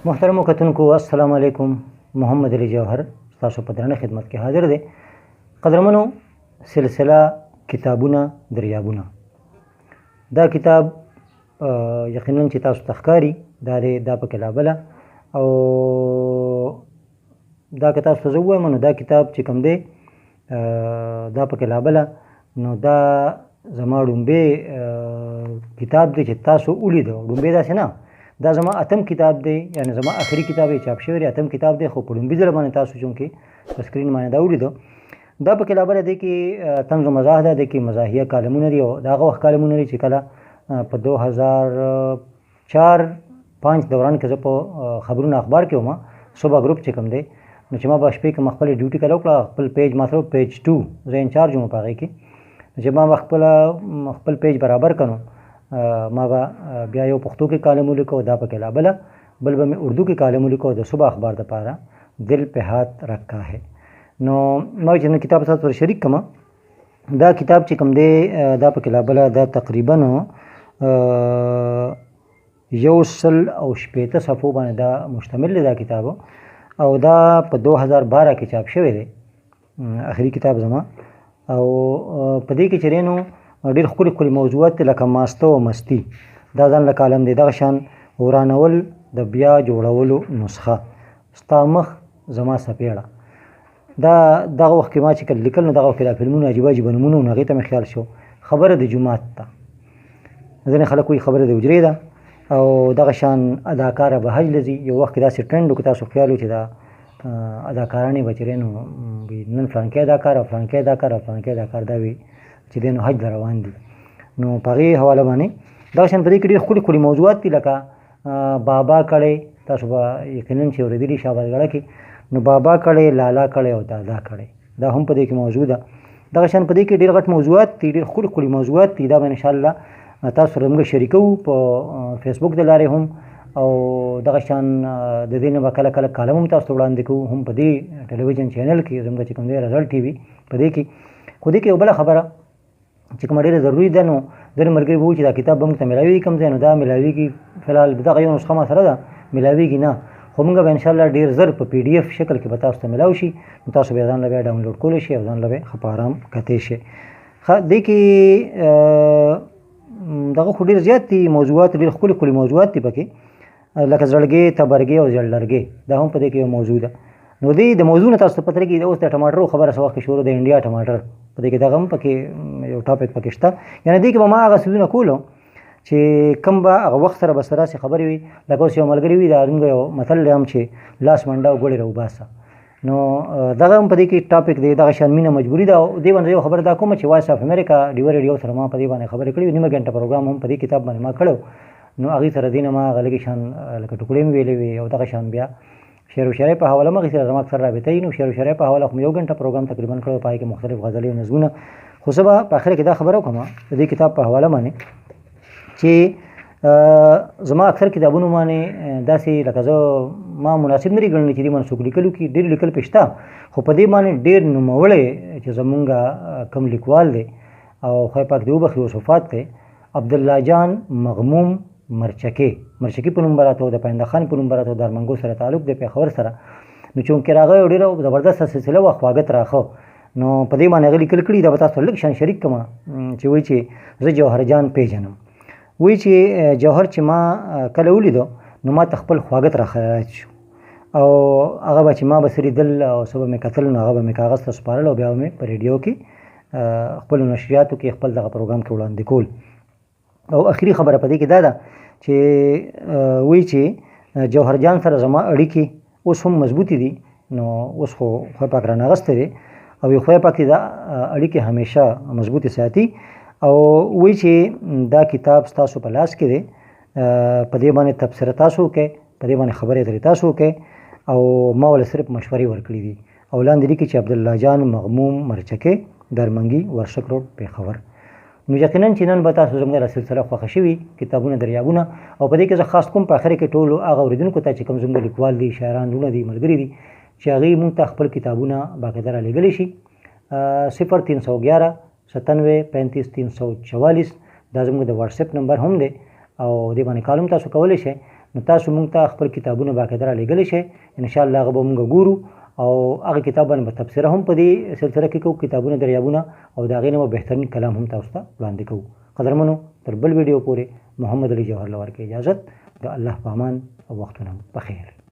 محترم کتونکو السلام علیکم. محمد علی جوهر تاسو په درنه خدمت کې حاضر دی. قدرمنو سلسله کتابونه دریابونه، دا کتاب یقینا چې تاسو تخکاری دا پکې لابله او دا که تاسو زه ووایم نو دا کتاب چې کوم دی دا پکې لابله نو دا زما ډومبې کتاب دی چې تاسو ولیدو. ډومبې داسې نه، دا زما اتم کتاب دی، یعنی زما آخري کتاب یې چاپ شوی دی، اتم کتاب دی، خو په ډومبي ځل باندې تاسو چونکې په سکرین باندې دا ولیدو. دا پکې لابله دی کې طنز و مزاح ده، دی کې مزاحیه کالمونه دي او د هغه وخت کالمونه دي چې کله په 2004-5 دوران کې زه په خبرونو اخبار کې وم، صبح ګروپ چې کوم دی، نو چې ما به شپې کې خپله ډیوټي کله وکړه، خپل پیج ما سره پیج 2 زه انچارج وم په هغې کې، چې ما به خپل پیج برابر کړو، ما به بیا یو پښتو کې کالم ولیکو، دا پکې لابله، بل به مې اردو کې کالم ولیکو د صبح اخبار دپاره، دل پہ ہاتھ رکھا ہے. نو ما چې نن کتاب سره شریک کړم. دا کتاب چې کوم دی دا پکې لابله دا تقریبا 160 صفحو باندې دا مشتمل دی دا کتاب، او دا په 2012 کې چاپ شوی دی، آخري کتاب زما. او په دې کې چې رینو ډېر ښکلي ښکلي موضوعات دي، لکه ماسته او مستی، دا ځان له کالم دی، دغه شان ورانول د بیا جوړولو نسخه، ستا مخ زما سپېړه. دغه وخت کې ما چې کله لیکل نو دغه وخت کې دا فلمونه عجیبه عجیبه نومونه و، نو هغې ته مې خیال شو خبره د جومات ته، ځینې خلک وایي خبره د حجرې ده، او دغه شان اداکاره به حج له ځي. یو وخت کې داسې ټرنډ و که تاسو خیال و چې دا اداکارانې به چې دی نو نن فلانکې اداکار او فلانکې اداکار او فلانکې اداکار دا وي چې دی نو حج ته روان دي. نو په هغې حواله باندې دغه شان په دې کې ډېر ښکلي ښکلي موضوعات دي، لکه بابا کړی، تاسو به یقینا چې اورېدلي شاباسګړه کې، نو بابا کړی، لالا کړی او دادا کړی، دا هم په دې کې موضوع ده. دغه شان په دې کې ډېر غټ موضوعات دي، ډېر ښکلي ښکلي موضوعات دي. دا به انشاءالله تاسو سره موږ شریکوو په فیسبوک د لارې هم، او دغه شان د دې نه به کله کله کالم هم تاسو ته وړاندې کوو، هم په دې ټلویزیون چینل کې زموږ چې کوم دی رزلټ ټي وي په دې کې. خو دې کې یو بله خبره چې کومه ډېره ضروري ده، نو ځینې ملګري به وایي چې دا کتاب به موږ ته میلاویږي کوم ځای، نو دا میلاویږي فلحال دغه یو نسخه ما سره ده، میلاویږي نه، خو موږ به انشاءالله ډېر زر په پی ډي اف شکل کې به تاسو ته میلاو شي، نو تاسو به ځان له بیا ډاونلوډ کولی شئ او ځان له به ښه په ارام کتی شئ. دې کې دغه خو ډېر زیات دي موضوعات، ډېر ښکلي ښکلي موضوعات دي پکې، لکه زړګې، تبرګې او زړلرګې، دا هم په دې کې یو موضوع ده. نو دې د موضوع نه تاسو ته پته لګي اوس د ټماټرو خبره څه وخت کې شروع د انډیا ټماټر په دې کې دغه هم پکې یو ټاپک پکې شته. یعنې دې کې به ما هغه څیزونه کولو چې کوم به هغه وخت سره به سره داسې خبرې وي، لکه اوس یو ملګري وي، دا زموږ یو متل دی هم چې لاس منډه او ګوړې راوباسه، نو دغه هم په دې کې ټاپک دی، دغه شان مینه مجبوري ده. او دې باندې یو خبره دا کومه چې وایس اف امریکا ډیوه ریډیو سره ما په دې باندې خبرې کړې، نیمه ګنټه پروګرام هم په دې کتاب باندې ما کړی، نو هغې سره دې نه ما هغه لږې شان لکه ټوکړې مې ویلې وي، او دغه شان بیا شعر و شاعرۍ په حواله مغې سره زما اکثر رابطه وي، نو شعر و شاعرۍ په حواله خو مې 1 غنټه پروګرام تقریبا کړی، په هغې کې مختلف غزلې او نظمونه. خو زه به په اخره کې دا خبره وکړم د دې کتاب په حواله باندې چې زما اکثر کتابونو باندې داسې لکه زه ما مناسب نه دي ګڼلي چې دې باندې څوک لیکلو کې ډېر لیکل پې شته، خو په دې باندې ډېر نوموړی چې زمونږ کوم لیکوال دی او خدای پاک دې وبخښي وصفات دی، عبدالله جان مغموم مرچکي په نوم به راته و، د پاینده خان په نوم به راته و، د ارمنګو سره تعلق دی پېښور سره. نو چونکې راغی یو ډېره زبردسته سلسله وه خواږه تراخه، نو په دې باندې هغه لیکل کړي، دا به تاسو لږ شان شریک کړم چې وایي چې زه جوهر جان پیژنم. وایي چې جوهر چې ما کله ولیدو نو ما ته خپل خواږه تراخه یاد شو، او هغه به چې ما به څه لیدل او څه به مې کتل، نو هغه به مې کاغذ ته سپارل او بیا به مې په ریډیو کې خپلو نشریاتو کې خپل دغه پروګرام کې وړاندې کول. او آخري خبره په دې کې دا ده چې وایي چې جوهر جان سره زما اړیکې اوس هم مضبوطې دي، نو اوس خو خدای پاک رانغستی دی، او یو خدای پاک دې دا اړیکې همیشه مضبوطې ساتي. او وایي چې دا کتاب ستاسو په لاس کې دی، په دې باندې تبصره تاسو وکئ، په دې باندې خبرې اترې تاسو وکئ، او ما ولې صرف مشورې ورکړي دي. او لاندې لیکي چې عبدالله جان مغموم مرچکي، درمنګي، ورشک روډ، پېښور. نو یقینا چې نن به تاسو زموږ دا سلسله خوښه شوي کتابونه دریابونه، او په دې کې زه خاص کوم په آخر کې ټولو هغه اورېدونکو ته چې کوم زموږ لیکوال دي، شاعران لونه دي، ملګري دي، چې هغوی موږ ته خپل کتابونه باقاعده رالیږلی شي. 0311 97 35 344 دا زموږ د واټساپ نمبر هم دی، او دې باندې کال هم تاسو کولی شئ. نو تاسو مونږ ته خپل کتابونه باقاعده رالیږلی شئ، انشاءالله هغه به مونږ ګورو او هغه کتاب باندې به تبصره هم په دې سلسله کې کوو، کتابونه دریابونه، او د هغې نه به بهترین کلام هم تاسو ته وړاندې کوو. قدرمنو تر بل ویډیو پورې محمد علي جوهر له ورکوي اجازت، د الله په امان او وختونه بخیر.